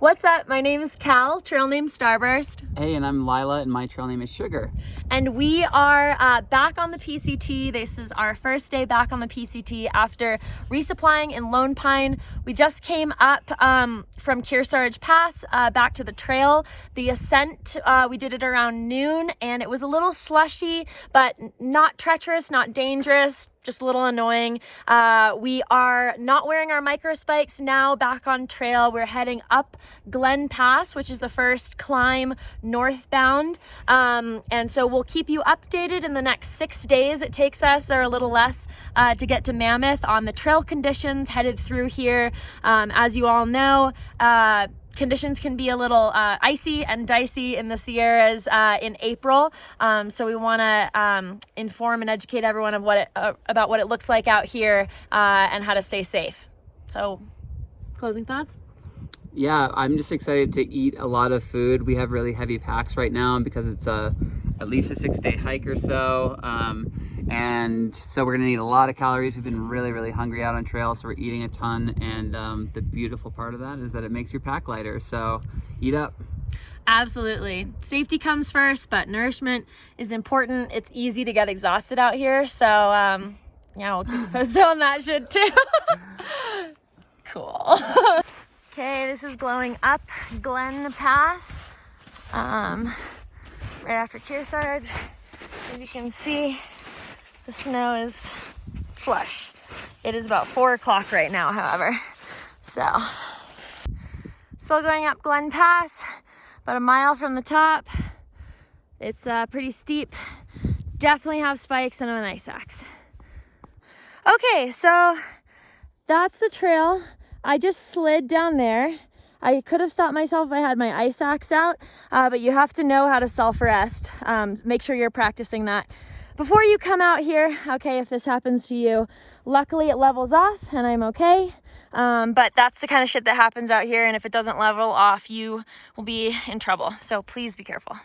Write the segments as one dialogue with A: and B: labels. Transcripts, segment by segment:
A: What's up? My name is Cal, trail name Starburst.
B: Hey, and I'm Lila, and my trail name is Sugar.
A: And we are back on the PCT. This is our first day back on the PCT after resupplying in Lone Pine. We just came up from Kearsarge Pass back to the trail. The ascent, we did it around noon, and it was a little slushy, but not treacherous, not dangerous. Just a little annoying. We are not wearing our microspikes now, back on trail. We're heading up Glen Pass, which is the first climb northbound. And so we'll keep you updated in the next 6 days it takes us, or a little less, to get to Mammoth on the trail conditions headed through here. As you all know, conditions can be a little icy and dicey in the Sierras in April, so we want to inform and educate everyone of about what it looks like out here and how to stay safe. So, closing thoughts?
B: Yeah, I'm just excited to eat a lot of food. We have really heavy packs right now because it's at least a 6-day hike or so. And so we're gonna need a lot of calories. We've been really hungry out on trail, so we're eating a ton. And the beautiful part of that is that it makes your pack lighter, so eat up.
A: Absolutely. Safety comes first, but nourishment is important. It's easy to get exhausted out here, so yeah, we'll keep you posted on that shit too. Cool. Okay, this is glowing up Glen Pass, right after Kearsarge. As you can see, the snow is slush. It is about 4 o'clock right now, however. So, still going up Glen Pass, about a mile from the top. It's pretty steep. Definitely have spikes and an ice axe. Okay, so that's the trail. I just slid down there. I could have stopped myself if I had my ice axe out, but you have to know how to self-arrest. Make sure you're practicing that before you come out here, okay, if this happens to you. Luckily it levels off and I'm okay, but that's the kind of shit that happens out here, and if it doesn't level off, you will be in trouble, so please be careful.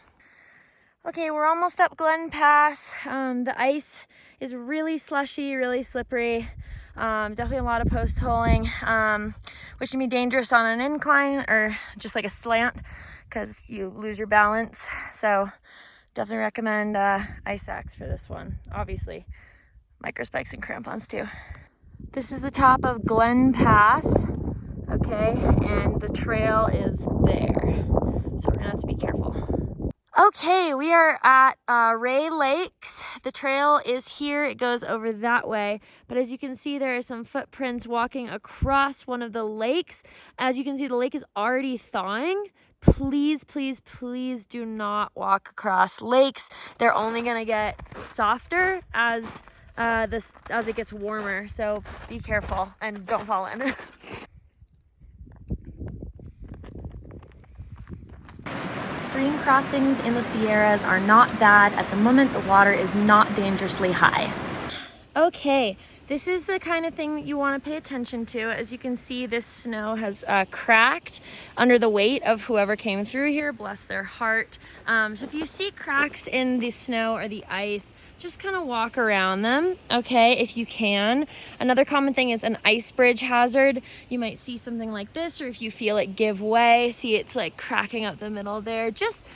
A: Okay, we're almost up Glen Pass. The ice is really slushy, really slippery. Definitely a lot of post holing, which can be dangerous on an incline or just like a slant because you lose your balance. So definitely recommend ice axe for this one. Obviously, microspikes and crampons too. This is the top of Glen Pass, okay, and the trail is there. So we're gonna have to be careful. Okay, we are at Ray Lakes. The trail is here. It goes over that way. But as you can see, there are some footprints walking across one of the lakes. As you can see, the lake is already thawing. Please, please, please do not walk across lakes. They're only gonna get softer as it gets warmer. So be careful and don't fall in. Stream crossings in the Sierras are not bad. At the moment, the water is not dangerously high. Okay, this is the kind of thing that you want to pay attention to. As you can see, this snow has cracked under the weight of whoever came through here, bless their heart. So if you see cracks in the snow or the ice, just kind of walk around them, okay, if you can. Another common thing is an ice bridge hazard. You might see something like this, or if you feel it give way, see it's like cracking up the middle there, just,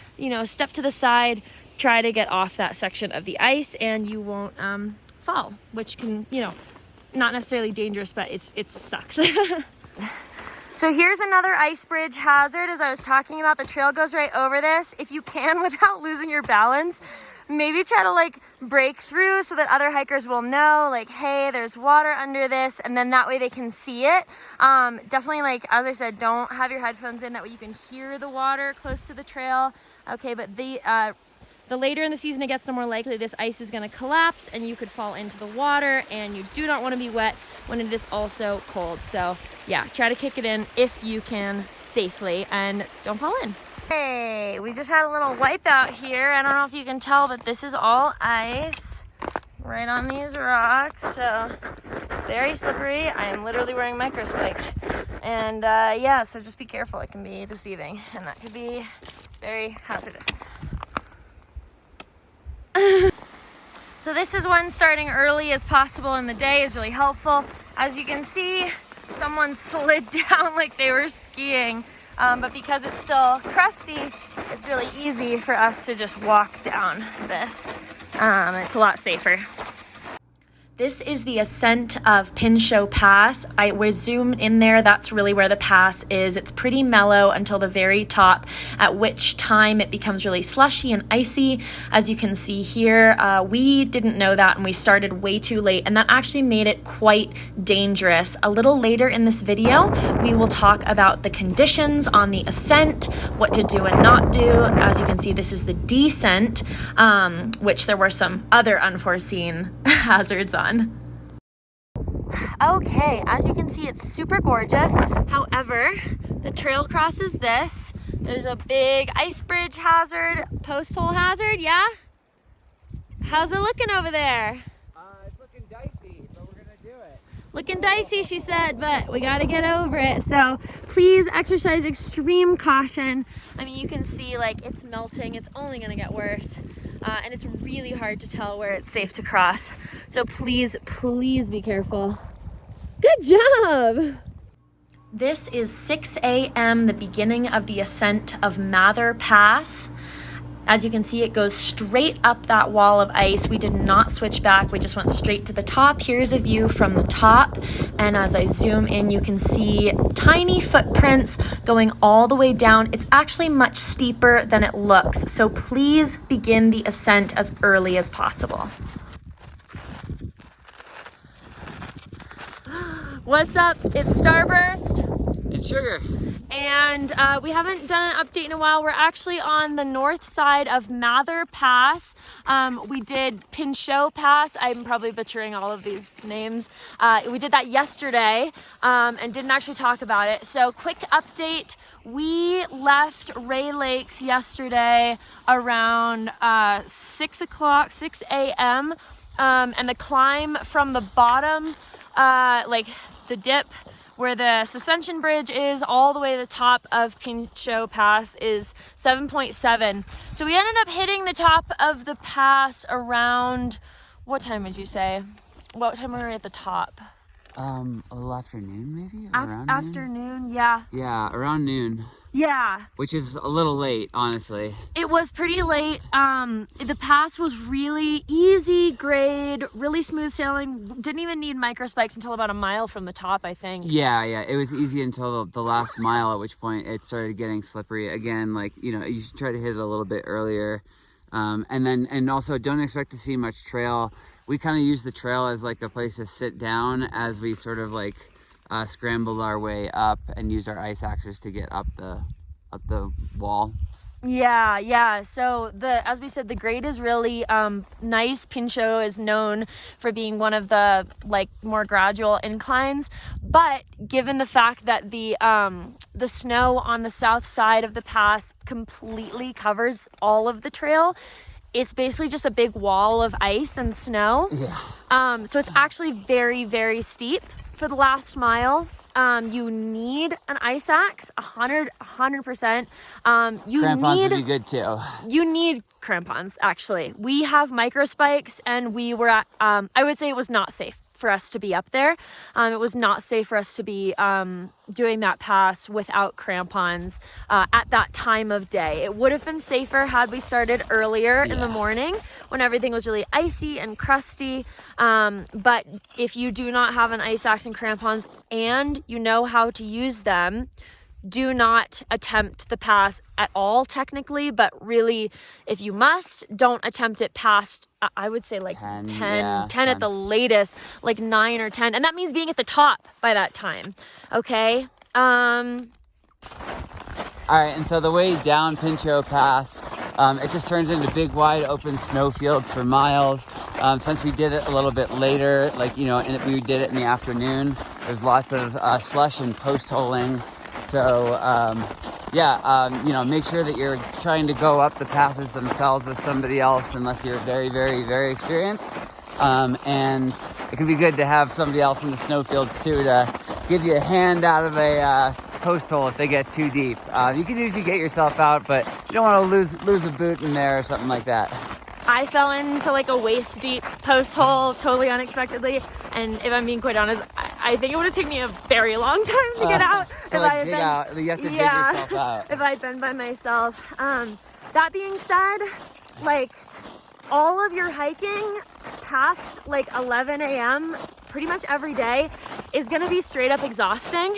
A: step to the side, try to get off that section of the ice, and you won't fall, which can, not necessarily dangerous, but it sucks. So here's another ice bridge hazard. As I was talking about, the trail goes right over this. If you can, without losing your balance, maybe try to break through so that other hikers will know, hey, there's water under this, and then that way they can see it. Definitely, as I said, don't have your headphones in, that way you can hear the water close to the trail. Okay, but the later in the season it gets, the more likely this ice is going to collapse and you could fall into the water, and you do not want to be wet when it is also cold. So yeah, try to kick it in if you can safely and don't fall in. Hey, we just had a little wipeout here. I don't know if you can tell, but this is all ice right on these rocks. So very slippery. I am literally wearing microspikes. And yeah, so just be careful. It can be deceiving, and that could be very hazardous. So this is when starting early as possible in the day is really helpful. As you can see, someone slid down like they were skiing. but because it's still crusty, it's really easy for us to just walk down this. It's a lot safer. This is the ascent of Pincho Pass. I was zoomed in there. That's really where the pass is. It's pretty mellow until the very top, at which time it becomes really slushy and icy. As you can see here, we didn't know that and we started way too late, and that actually made it quite dangerous. A little later in this video, we will talk about the conditions on the ascent, what to do and not do. As you can see, this is the descent, which there were some other unforeseen hazards on. Okay, as you can see, it's super gorgeous. However, the trail crosses this. There's a big ice bridge hazard, post hole hazard, yeah? How's it looking over there?
B: It's looking dicey, but we're gonna do it.
A: Looking dicey, she said, but we gotta get over it. So please exercise extreme caution. I mean, you can see like it's melting. It's only gonna get worse. And it's really hard to tell where it's safe to cross. So please, please be careful. Good job. This is 6 a.m., the beginning of the ascent of Mammoth Pass. As you can see, it goes straight up that wall of ice. We did not switch back. We just went straight to the top. Here's a view from the top. And as I zoom in, you can see tiny footprints going all the way down. It's actually much steeper than it looks. So please begin the ascent as early as possible. What's up? It's Starburst.
B: And Sugar.
A: And we haven't done an update in a while. We're actually on the north side of Mammoth Pass. We did Pincho Pass. I'm probably butchering all of these names. We did that yesterday and didn't actually talk about it. So quick update. We left Ray Lakes yesterday around 6 a.m. And the climb from the bottom, like the dip, where the suspension bridge is, all the way to the top of Pincho Pass is 7.7. So we ended up hitting the top of the pass around, what time would you say? What time were we at the top?
B: A little afternoon, maybe?
A: Afternoon, yeah.
B: Yeah, around noon.
A: Yeah.
B: Which is a little late, honestly.
A: It was pretty late. The pass was really easy grade, really smooth sailing. Didn't even need microspikes until about a mile from the top, I think.
B: Yeah, it was easy until the last mile, at which point it started getting slippery again. Like, you know, you should try to hit it a little bit earlier. And also don't expect to see much trail. We kind of use the trail as like a place to sit down as we sort of like scrambled our way up and used our ice axes to get up the wall.
A: Yeah. So as we said, the grade is really nice. Pincho is known for being one of the like more gradual inclines, but given the fact that the snow on the south side of the pass completely covers all of the trail, it's basically just a big wall of ice and snow.
B: Yeah.
A: So it's actually very, very steep for the last mile. You need an ice axe, 100%.
B: Crampons would be good too.
A: You need crampons, actually. We have microspikes, and we were at, I would say it was not safe for us to be up there. It was not safe for us to be doing that pass without crampons at that time of day. It would have been safer had we started earlier in the morning when everything was really icy and crusty. But if you do not have an ice axe and crampons and you know how to use them, do not attempt the pass at all technically, but really if you must, don't attempt it past, I would say like 10 at the latest, like 9 or 10. And that means being at the top by that time. Okay.
B: All right. And so the way down Pincho Pass, it just turns into big, wide open snow fields for miles. Since we did it a little bit later, like, you know, and we did it in the afternoon, there's lots of slush and post holing. So, you know, make sure that you're trying to go up the passes themselves with somebody else unless you're very, very, very experienced. And it can be good to have somebody else in the snowfields too to give you a hand out of a post hole if they get too deep. You can usually get yourself out, but you don't want to lose a boot in there or something like that.
A: I fell into like a waist deep post hole totally unexpectedly, and if I'm being quite honest, I think it would have taken me a very long time to get out.
B: So like dig out, you have to dig yourself out.
A: If I'd been by myself. That being said, like all of your hiking past like 11 a.m. pretty much every day is gonna be straight up exhausting.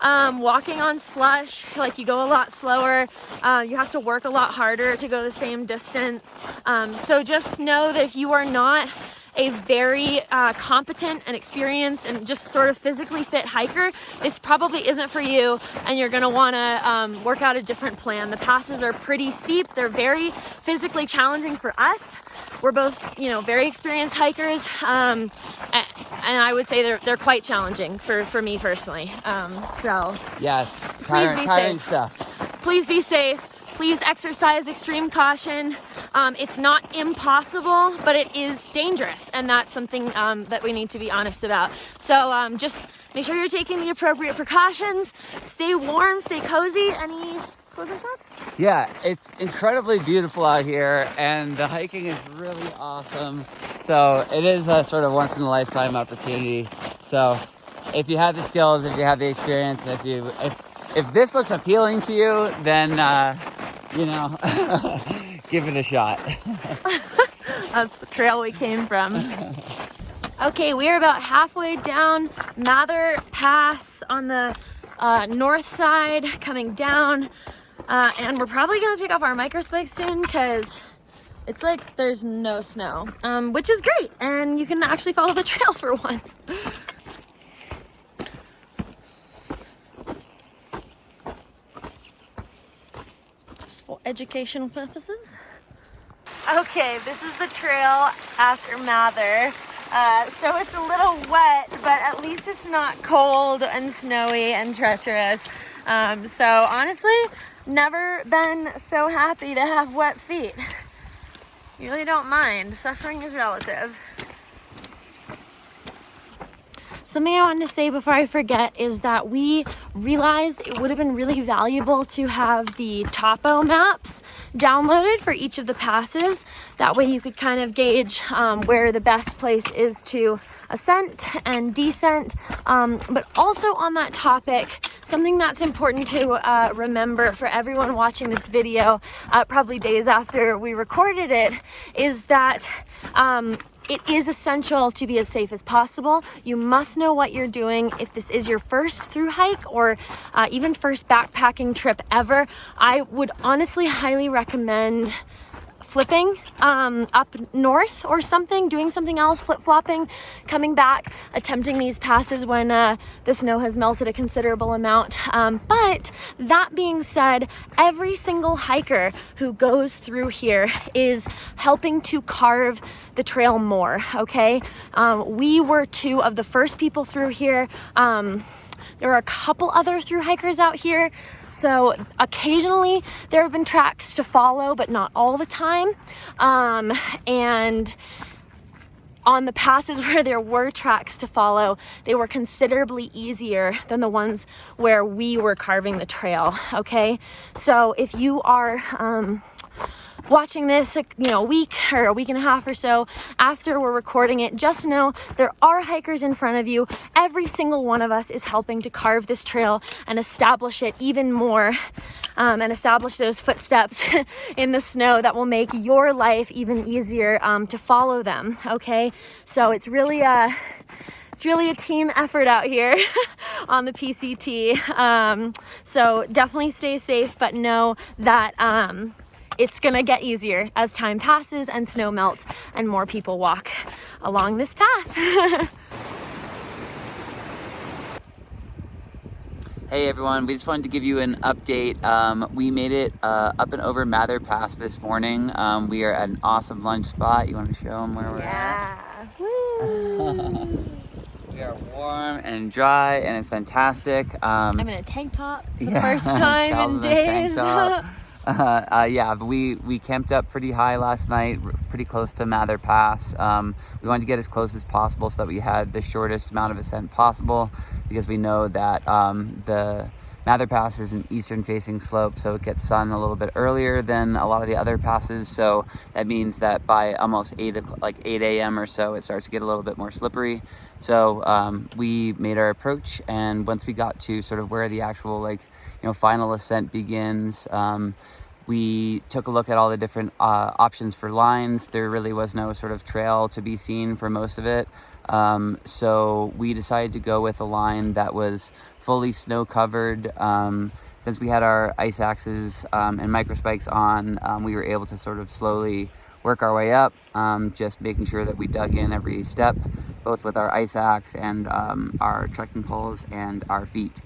A: Walking on slush, like you go a lot slower. You have to work a lot harder to go the same distance. So just know that if you are not a very competent and experienced and just sort of physically fit hiker, this probably isn't for you, and you're gonna wanna work out a different plan. The passes are pretty steep. They're very physically challenging for us. We're both, you know, very experienced hikers, and I would say they're quite challenging for me personally. So
B: yes, tiring stuff.
A: Please be safe. Please exercise extreme caution. It's not impossible, but it is dangerous, and that's something that we need to be honest about. So just make sure you're taking the appropriate precautions. Stay warm, stay cozy. Any closing thoughts?
B: Yeah, it's incredibly beautiful out here, and the hiking is really awesome. So it is a sort of once in a lifetime opportunity. So if you have the skills, if you have the experience, if this looks appealing to you, then you know, give it a shot.
A: That's the trail we came from. Okay, we are about halfway down Mammoth Pass on the north side, coming down. And we're probably gonna take off our microspikes soon because it's like there's no snow, which is great, and you can actually follow the trail for once. Just for educational purposes. Okay, this is the trail after Mammoth. So it's a little wet, but at least it's not cold and snowy and treacherous. So honestly, never been so happy to have wet feet. You really don't mind. Suffering is relative. Something I wanted to say before I forget is that we realized it would have been really valuable to have the topo maps downloaded for each of the passes. That way you could kind of gauge where the best place is to ascent and descent. But also on that topic, something that's important to remember for everyone watching this video, probably days after we recorded it, is that it is essential to be as safe as possible. You must know what you're doing. If this is your first through hike or even first backpacking trip ever, I would honestly highly recommend flipping up north or something, doing something else, flip-flopping, coming back, attempting these passes when the snow has melted a considerable amount. But that being said, every single hiker who goes through here is helping to carve the trail more, okay? We were two of the first people through here. There are a couple other through hikers out here. So occasionally there have been tracks to follow, but not all the time. And on the passes where there were tracks to follow, they were considerably easier than the ones where we were carving the trail, okay? So if you are watching this, a week or a week and a half or so after we're recording it, just know there are hikers in front of you. Every single one of us is helping to carve this trail and establish it even more, and establish those footsteps in the snow that will make your life even easier to follow them, okay? So it's really a team effort out here on the PCT. So definitely stay safe, but know that it's gonna get easier as time passes and snow melts and more people walk along this path.
B: Hey everyone, we just wanted to give you an update. We made it up and over Mammoth Pass this morning. We are at an awesome lunch spot. You want to show them where we're at?
A: Woo.
B: We are warm and dry, and it's fantastic.
A: I'm in a tank top for the first time in days.
B: Yeah, but we camped up pretty high last night, pretty close to Mammoth Pass. We wanted to get as close as possible so that we had the shortest amount of ascent possible, because we know that the Mather Pass is an eastern facing slope, so it gets sun a little bit earlier than a lot of the other passes. So that means that by almost 8 a.m. or so, it starts to get a little bit more slippery. So we made our approach, and once we got to sort of where the actual final ascent begins, we took a look at all the different options for lines. There really was no sort of trail to be seen for most of it. So we decided to go with a line that was fully snow covered. Since we had our ice axes and microspikes on, we were able to sort of slowly work our way up, just making sure that we dug in every step, both with our ice axe and our trekking poles and our feet.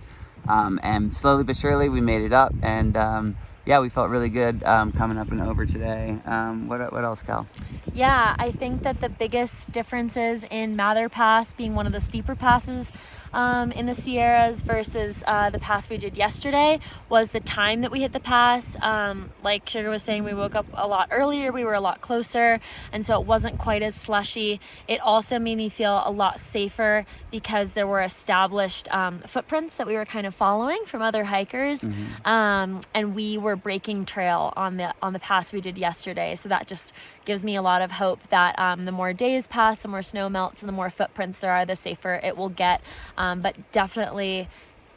B: And slowly but surely we made it up, and we felt really good coming up and over today. What else, Cal?
A: Yeah, I think that the biggest differences in Mather Pass being one of the steeper passes in the Sierras versus the pass we did yesterday was the time that we hit the pass. Like Sugar was saying, we woke up a lot earlier, we were a lot closer, and so it wasn't quite as slushy. It also made me feel a lot safer because there were established footprints that we were kind of following from other hikers, and we were breaking trail on the pass we did yesterday. So that just gives me a lot of hope that the more days pass, the more snow melts, and the more footprints there are, the safer it will get. But definitely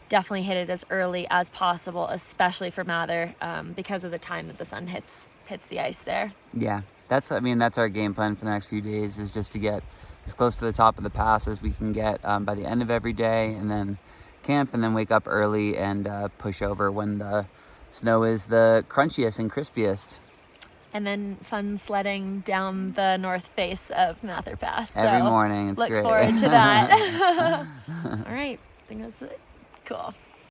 A: hit it as early as possible, especially for Mather, because of the time that the sun hits the ice there.
B: Yeah, that's our game plan for the next few days, is just to get as close to the top of the pass as we can get by the end of every day, and then camp, and then wake up early and push over when the snow is the crunchiest and crispiest.
A: And then fun sledding down the north face of Mather Pass.
B: Every morning, it's
A: look
B: great.
A: Look forward to that. All right, I think that's it. Cool.